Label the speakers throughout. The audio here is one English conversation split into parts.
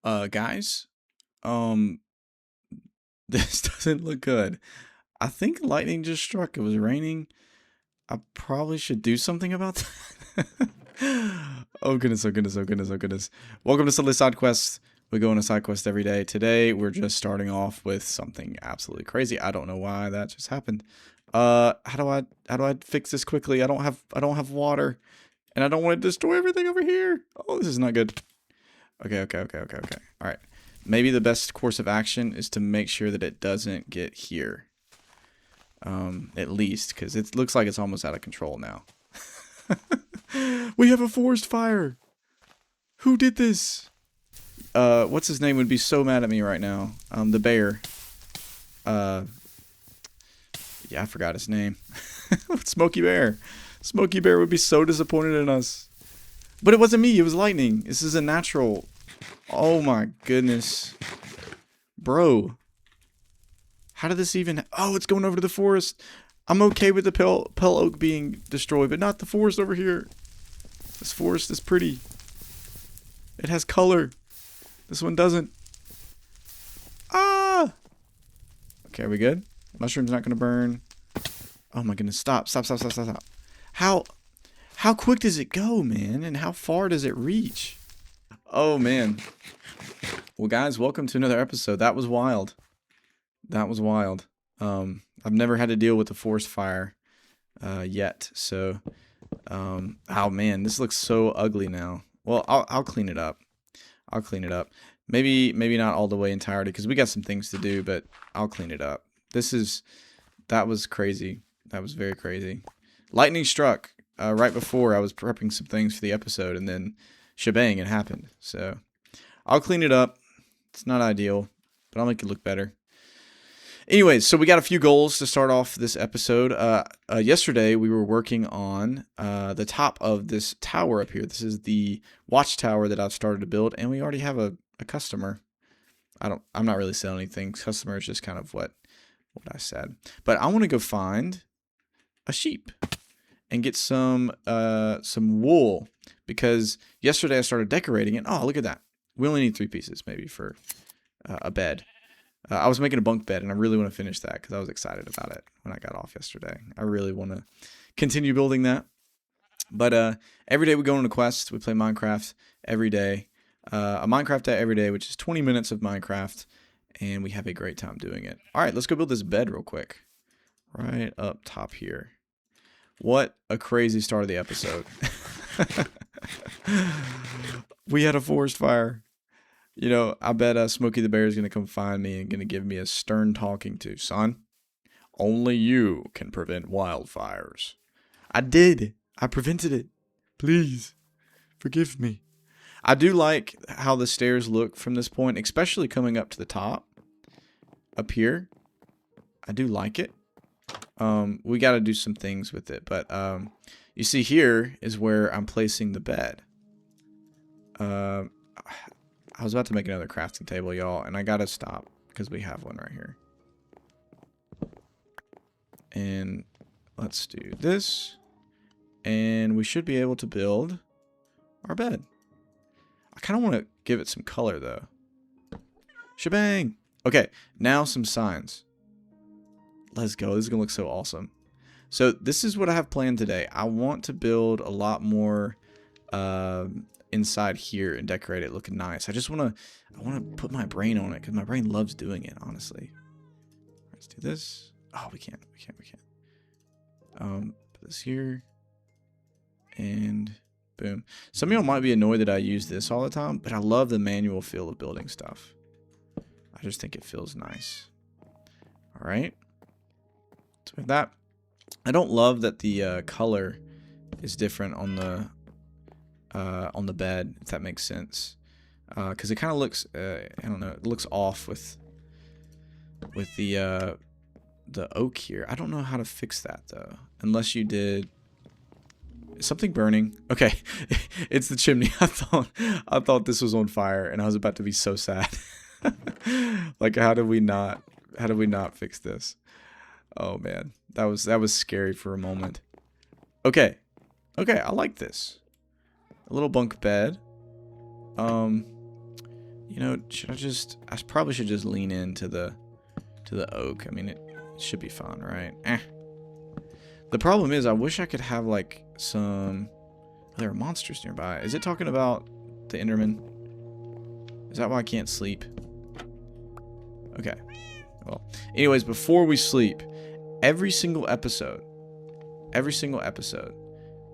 Speaker 1: Guys, um, this doesn't look good. I think lightning just struck. It was raining. I probably should do something about that. Oh goodness, oh goodness, oh goodness, oh goodness. Welcome to Sunday Side Quest. We go on a side quest every day. Today, we're just starting off with something absolutely crazy. I don't know why that just happened. How do I fix this quickly? I don't have water. And I don't want to destroy everything over here. Oh, this is not good. Okay. All right. Maybe the best course of action is to make sure that it doesn't get here. At least, because it looks like it's almost out of control now. We have a forest fire. Who did this? What's his name would be so mad at me right now. The bear. Yeah, I forgot his name. Smokey Bear. Smokey Bear would be so disappointed in us. But it wasn't me, it was lightning. This is a natural. Oh my goodness. Bro. How did this even... Oh, it's going over to the forest. I'm okay with the pale oak being destroyed, but not the forest over here. This forest is pretty. It has color. This one doesn't. Ah! Okay, are we good? Mushroom's not going to burn. Oh my goodness, stop. How quick does it go, man? And how far does it reach? Oh, man. Well, guys, welcome to another episode. That was wild. That was wild. I've never had to deal with a forest fire yet. So, oh, man, this looks so ugly now. Well, I'll clean it up. I'll clean it up. Maybe not all the way entirely because we got some things to do, but I'll clean it up. That was crazy. That was very crazy. Lightning struck right before I was prepping some things for the episode, and then shebang, it happened. So I'll clean it up. It's not ideal, but I'll make it look better. Anyways, so we got a few goals to start off this episode. Yesterday, we were working on the top of this tower up here. This is the watchtower that I've started to build, and we already have a customer. I'm not really selling anything. Customer is just kind of what I said. But I want to go find a sheep and get some wool, because yesterday I started decorating it. Oh, look at that. We only need 3 pieces maybe for a bed. I was making a bunk bed, and I really want to finish that because I was excited about it when I got off yesterday. I really want to continue building that. But every day we go on a quest. We play Minecraft every day. A Minecraft day every day, which is 20 minutes of Minecraft, and we have a great time doing it. All right, let's go build this bed real quick. Right up top here. What a crazy start of the episode. We had a forest fire. You know, I bet Smokey the Bear is going to come find me and going to give me a stern talking to. Son, only you can prevent wildfires. I did. I prevented it. Please, forgive me. I do like how the stairs look from this point, especially coming up to the top. Up here. I do like it. We got to do some things with it. But you see here is where I'm placing the bed. I was about to make another crafting table, y'all, and I gotta stop because we have one right here. And let's do this, and we should be able to build our bed. I kind of want to give it some color, though. Shebang! Okay, now some signs. Let's go. This is gonna look so awesome. So this is what I have planned today. I want to build a lot more inside here and decorate it looking nice. I want to put my brain on it because my brain loves doing it, honestly. Let's do this. Oh, we can't. Put this here. And boom. Some of y'all might be annoyed that I use this all the time, but I love the manual feel of building stuff. I just think it feels nice. All right. So with that, I don't love that the color is different on the bed, if that makes sense, because it kind of looks I don't know, it looks off with the oak here. I don't know how to fix that though, unless you did. Is something burning? Okay. It's the chimney. I thought this was on fire, and I was about to be so sad. Like, how did we not fix this? Oh man, that was scary for a moment. Okay, I like this. A little bunk bed. You know, I probably should just lean into the oak. I mean, it should be fun, right? The problem is, I wish I could have, like, some... There are monsters nearby. Is it talking about the Enderman? Is that why I can't sleep? Okay. Well, anyways, before we sleep, every single episode,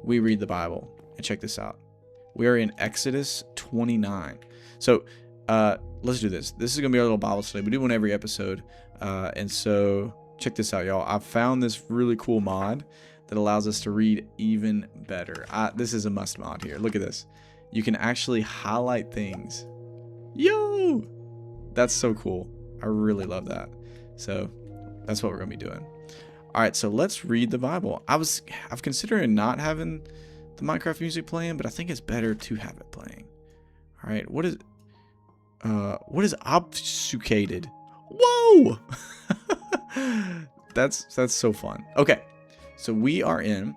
Speaker 1: we read the Bible. And check this out. We are in Exodus 29. So, let's do this. This is going to be our little Bible study. We do one every episode. And so, check this out, y'all. I found this really cool mod that allows us to read even better. This is a must mod here. Look at this. You can actually highlight things. Yo! That's so cool. I really love that. So, that's what we're going to be doing. All right, so let's read the Bible. I've considered not having the Minecraft music playing, but I think it's better to have it playing. All right, what is obfuscated? Whoa! That's so fun. Okay, so we are in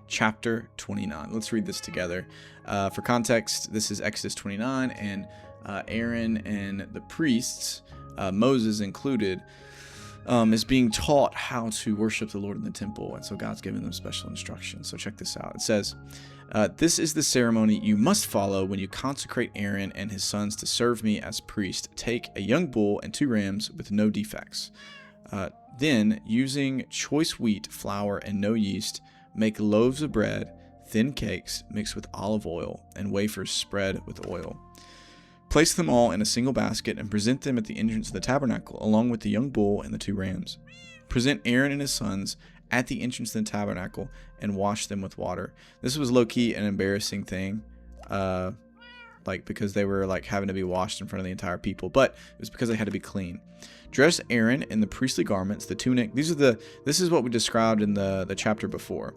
Speaker 1: chapter 29. Let's read this together. For context, this is Exodus 29, and Aaron and the priests, Moses included, is being taught how to worship the Lord in the temple, and so God's giving them special instructions. So check this out. It says, this is the ceremony you must follow when you consecrate Aaron and his sons to serve me as priest. Take a young bull and 2 rams with no defects. Then, using choice wheat, flour, and no yeast, make loaves of bread, thin cakes mixed with olive oil, and wafers spread with oil. Place them all in a single basket and present them at the entrance of the tabernacle, along with the young bull and the 2 rams. Present Aaron and his sons at the entrance of the tabernacle and wash them with water. This was low-key an embarrassing thing, because they were having to be washed in front of the entire people, but it was because they had to be clean. Dress Aaron in the priestly garments, the tunic. This is what we described in the chapter before.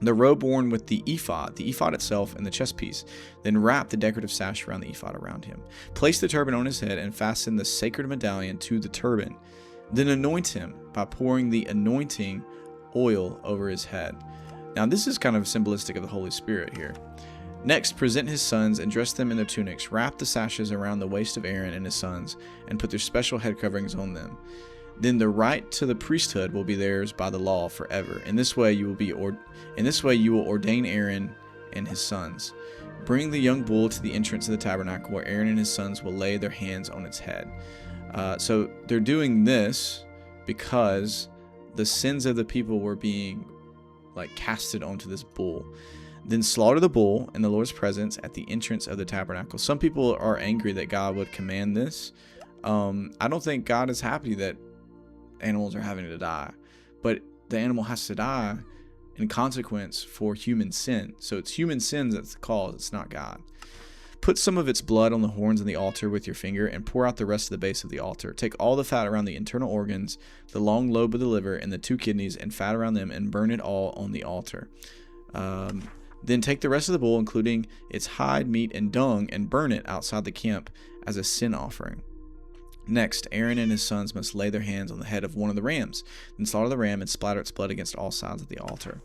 Speaker 1: The robe worn with the ephod itself, and the chest piece. Then wrap the decorative sash around the ephod around him. Place the turban on his head and fasten the sacred medallion to the turban. Then anoint him by pouring the anointing oil over his head. Now this is kind of symbolistic of the Holy Spirit here. Next, present his sons and dress them in their tunics. Wrap the sashes around the waist of Aaron and his sons and put their special head coverings on them. Then the right to the priesthood will be theirs by the law forever. In this way you will ordain Aaron and his sons. Bring the young bull to the entrance of the tabernacle, where Aaron and his sons will lay their hands on its head. So they're doing this because the sins of the people were being casted onto this bull. Then slaughter the bull in the Lord's presence at the entrance of the tabernacle. Some people are angry that God would command this. I don't think God is happy that animals are having to die, but the animal has to die in consequence for human sin. So it's human sins that's the cause, it's not God. Put some of its blood on the horns of the altar with your finger and pour out the rest of the base of the altar. Take all the fat around the internal organs, the long lobe of the liver, and the 2 kidneys, and fat around them, and burn it all on the altar. Then take the rest of the bull, including its hide, meat, and dung, and burn it outside the camp as a sin offering. Next, Aaron and his sons must lay their hands on the head of one of the rams, then slaughter the ram and splatter its blood against all sides of the altar.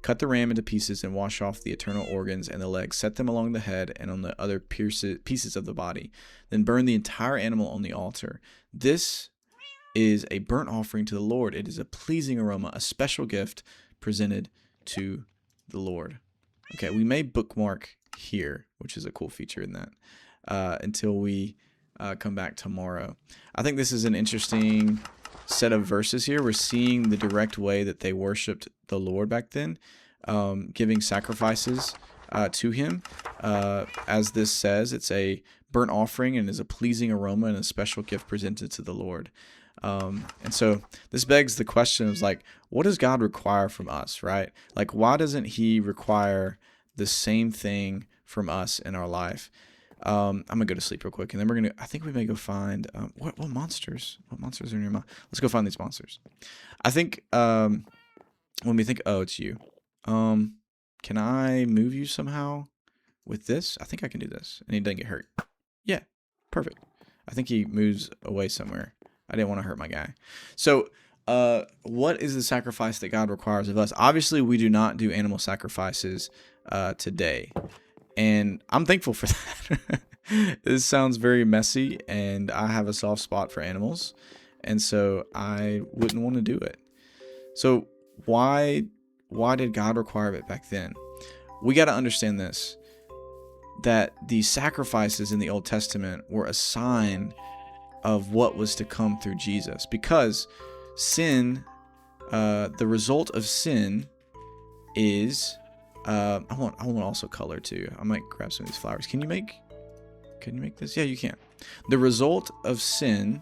Speaker 1: Cut the ram into pieces and wash off the internal organs and the legs. Set them along the head and on the other pieces of the body. Then burn the entire animal on the altar. This is a burnt offering to the Lord. It is a pleasing aroma, a special gift presented to the Lord. Okay, we may bookmark here, which is a cool feature in that, until we come back tomorrow. I think this is an interesting set of verses here. We're seeing the direct way that they worshipped the Lord back then, giving sacrifices to him. As this says, it's a burnt offering and is a pleasing aroma and a special gift presented to the Lord. And so this begs the question of what does God require from us, right? Why doesn't he require the same thing from us in our life? I'm gonna go to sleep real quick, and then I think we may go find what monsters are near my. Let's go find these monsters. I think when we think, oh, it's you. Can I move you somehow with this? I think I can do this, and he doesn't get hurt. Yeah, perfect. I think he moves away somewhere. I didn't want to hurt my guy. So, what is the sacrifice that God requires of us? Obviously, we do not do animal sacrifices today. And I'm thankful for that. This sounds very messy, and I have a soft spot for animals, and so I wouldn't want to do it. So why did God require it back then? We got to understand this, that the sacrifices in the Old Testament were a sign of what was to come through Jesus, because sin, the result of sin is, I want also color too. I might grab some of these flowers. Can you make this? Yeah, you can. The result of sin,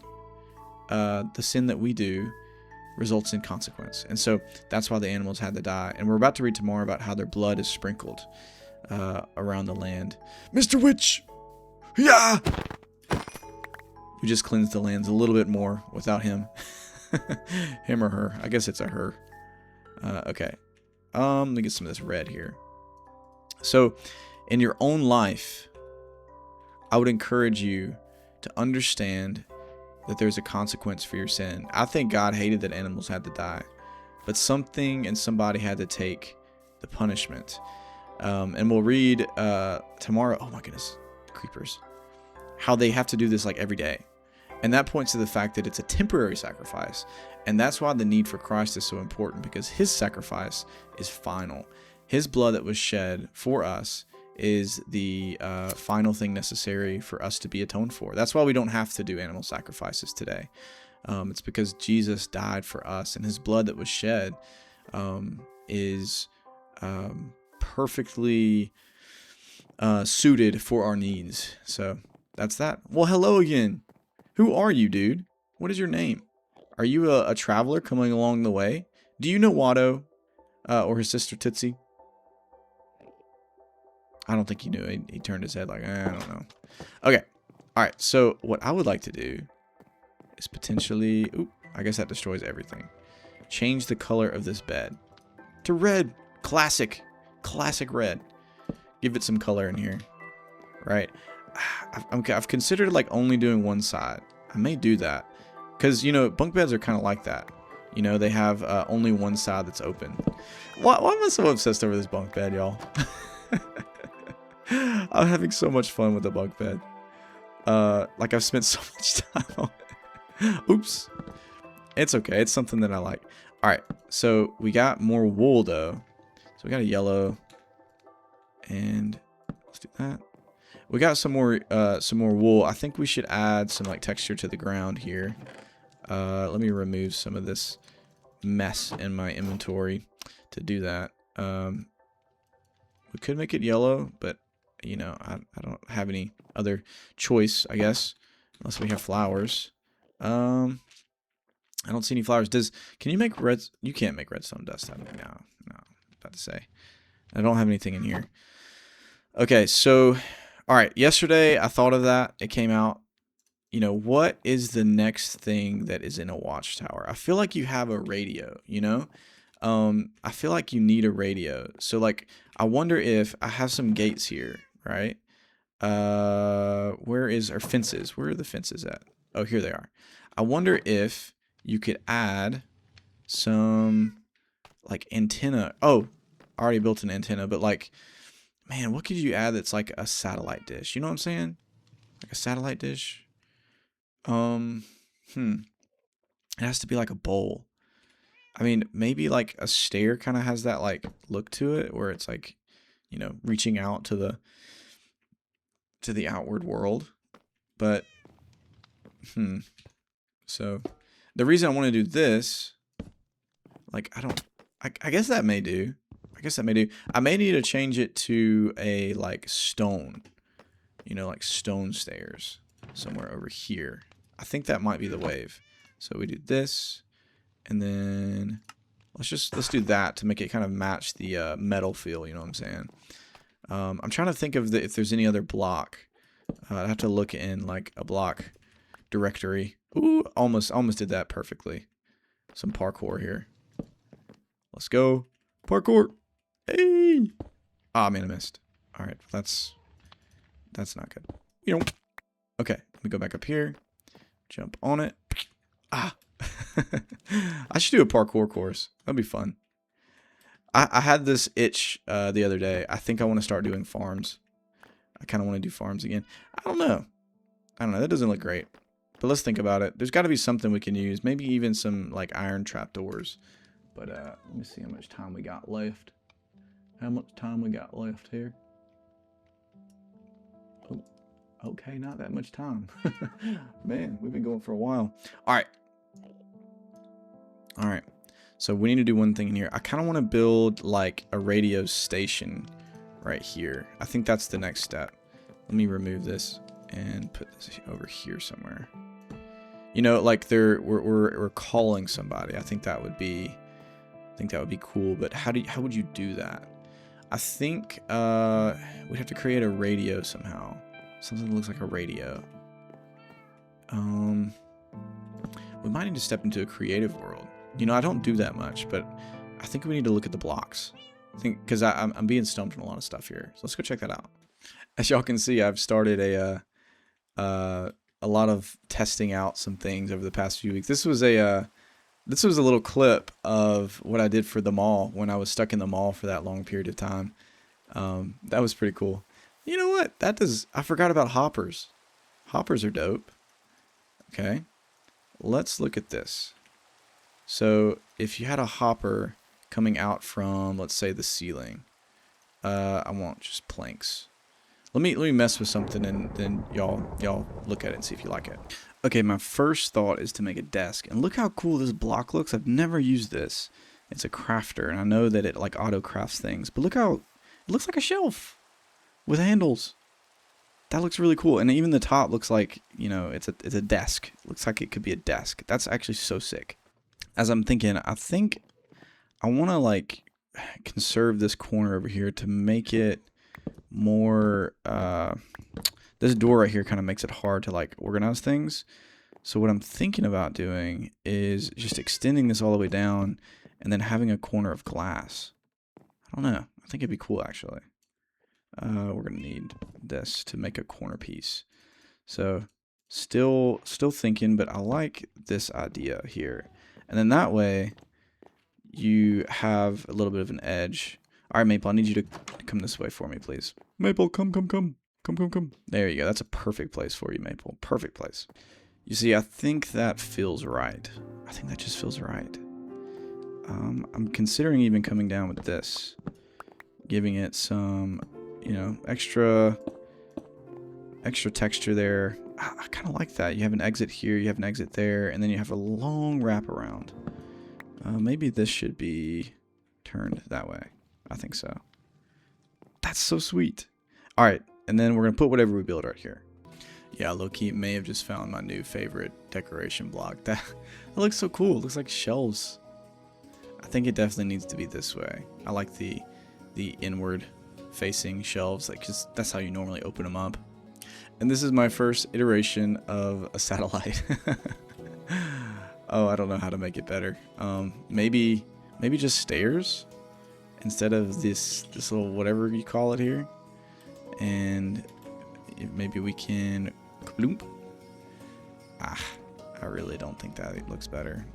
Speaker 1: the sin that we do, results in consequence. And so that's why the animals had to die. And we're about to read tomorrow about how their blood is sprinkled around the land. Mr. Witch! Yeah! We just cleansed the lands a little bit more without him. Him or her. I guess it's a her. Okay. Let me get some of this red here. So, in your own life, I would encourage you to understand that there's a consequence for your sin. I think God hated that animals had to die, but something and somebody had to take the punishment. And we'll read tomorrow. Oh my goodness, creepers! How they have to do this like every day, and that points to the fact that it's a temporary sacrifice, and that's why the need for Christ is so important, because His sacrifice is final. His blood that was shed for us is the final thing necessary for us to be atoned for. That's why we don't have to do animal sacrifices today. It's because Jesus died for us, and His blood that was shed is perfectly suited for our needs. So that's that. Well, hello again. Who are you, dude? What is your name? Are you a traveler coming along the way? Do you know Watto or his sister Tootsie? I don't think he knew. He turned his head like, I don't know. Okay. All right. So what I would like to do is potentially... Oop, I guess that destroys everything. Change the color of this bed to red. Classic. Classic red. Give it some color in here. Right? I've considered like only doing one side. I may do that. Because, you know, bunk beds are kind of like that. You know, they have only one side that's open. Why am I so obsessed over this bunk bed, y'all? I'm having so much fun with the bunk bed. Like I've spent so much time on it. Oops. It's okay. It's something that I like. All right. So we got more wool though. So we got a yellow, and let's do that. We got some more wool. I think we should add some like texture to the ground here. Let me remove some of this mess in my inventory to do that. We could make it yellow, but you know, I don't have any other choice, I guess, unless we have flowers. I don't see any flowers. Can you make red? You can't make redstone dust out of it. No, about to say. I don't have anything in here. Okay, so, all right. Yesterday I thought of that. It came out. You know, what is the next thing that is in a watchtower? I feel like you have a radio, you know? I feel like you need a radio. So, like, I wonder if I have some gates here, right? Where is our fences? Where are the fences at? Oh, here they are. I wonder if you could add some, like, antenna. Oh, I already built an antenna, but, like, man, what could you add that's like a satellite dish? You know what I'm saying? Like a satellite dish? It has to be like a bowl. I mean, maybe like a stair kind of has that like look to it, where it's like, you know, reaching out to the outward world. But so the reason I want to do this, like, I guess that may do. I may need to change it to a like stone, you know, like stone stairs somewhere over here. I think that might be the wave. So we do this, and then let's do that to make it kind of match the metal feel. You know what I'm saying? I'm trying to think of if there's any other block. I'd have to look in like a block directory. Ooh, almost did that perfectly. Some parkour here. Let's go parkour. Hey! Ah, man, I missed. All right, that's not good. You know. Okay, let me go back up here. Jump on it. Ah. I should do a parkour course. That'd be fun. I had this itch the other day. I think I want to start doing farms. I kind of want to do farms again. I don't know. That doesn't look great. But let's think about it. There's got to be something we can use. Maybe even some like iron trapdoors. But let me see how much time we got left. How much time we got left here? Oh, okay, not that much time. Man, we've been going for a while. All right. So we need to do one thing in here. I kind of want to build like a radio station right here. I think that's the next step. Let me remove this and put this over here somewhere. You know, like we're calling somebody. I think that would be cool. But how would you do that? I think we'd have to create a radio somehow. Something that looks like a radio. We might need to step into a creative world. You know, I don't do that much, but I think we need to look at the blocks. I think because I'm being stumped on a lot of stuff here. So let's go check that out. As y'all can see, I've started a lot of testing out some things over the past few weeks. This was a little clip of what I did for the mall when I was stuck in the mall for that long period of time. That was pretty cool. You know what? I forgot about hoppers. Hoppers are dope. Okay. Let's look at this. So if you had a hopper coming out from, let's say, the ceiling, I want just planks. Let me mess with something and then y'all look at it and see if you like it. Okay, my first thought is to make a desk. And look how cool this block looks. I've never used this. It's a crafter, and I know that it like auto crafts things. But look how it looks like a shelf with handles. That looks really cool. And even the top looks like, you know, it's a desk. It looks like it could be a desk. That's actually so sick. As I'm thinking, I think I want to like conserve this corner over here to make it more this door right here kind of makes it hard to like organize things. So what I'm thinking about doing is just extending this all the way down and then having a corner of glass. I don't know. I think it'd be cool actually. We're gonna need this to make a corner piece. So still thinking, but I like this idea here. And then that way you have a little bit of an edge. All right, Maple, I need you to come this way for me, please. Maple, come. There you go. That's a perfect place for you, Maple. Perfect place. You see, I think that feels right. I think that just feels right. I'm considering even coming down with this. Giving it some, you know, extra texture there. I kind of like that. You have an exit here, you have an exit there, and then you have a long wraparound. Maybe this should be turned that way. I think so. That's so sweet. All right, and then we're going to put whatever we build right here. Yeah, low-key may have just found my new favorite decoration block. That looks so cool. It looks like shelves. I think it definitely needs to be this way. I like the inward-facing shelves, like, 'cause that's how you normally open them up. And this is my first iteration of a satellite. Oh, I don't know how to make it better. Maybe just stairs instead of this little whatever you call it here. And maybe we can bloop. I really don't think that it looks better.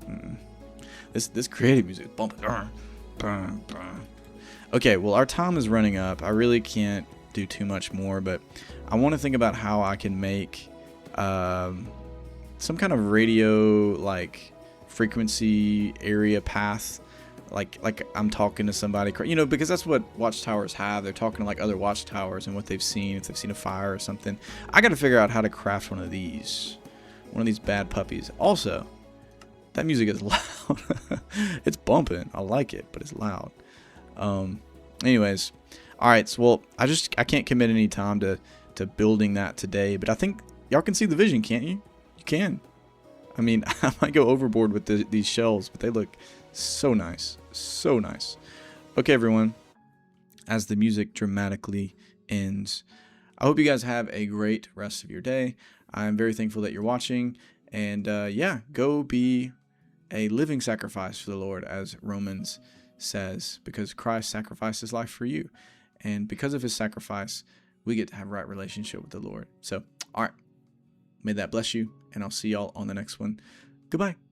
Speaker 1: This creative music is bumping. Okay, well, our time is running up. I really can't do too much more, but I want to think about how I can make some kind of radio like frequency area path, like I'm talking to somebody, you know, because that's what watchtowers have. They're talking to like other watchtowers and what they've seen, if they've seen a fire or something. I got to figure out how to craft one of these bad puppies. Also, that music is loud. It's bumping. I like it, but it's loud. Anyways, all right. So, well, I can't commit any time to building that today, but I think y'all can see the vision, can't you? You can. I mean, I might go overboard with these shells, but they look so nice. So nice. Okay, everyone. As the music dramatically ends, I hope you guys have a great rest of your day. I'm very thankful that you're watching. And yeah, go be a living sacrifice for the Lord, as Romans says, because Christ sacrificed his life for you. And because of his sacrifice, we get to have a right relationship with the Lord. So, all right. May that bless you, and I'll see y'all on the next one. Goodbye.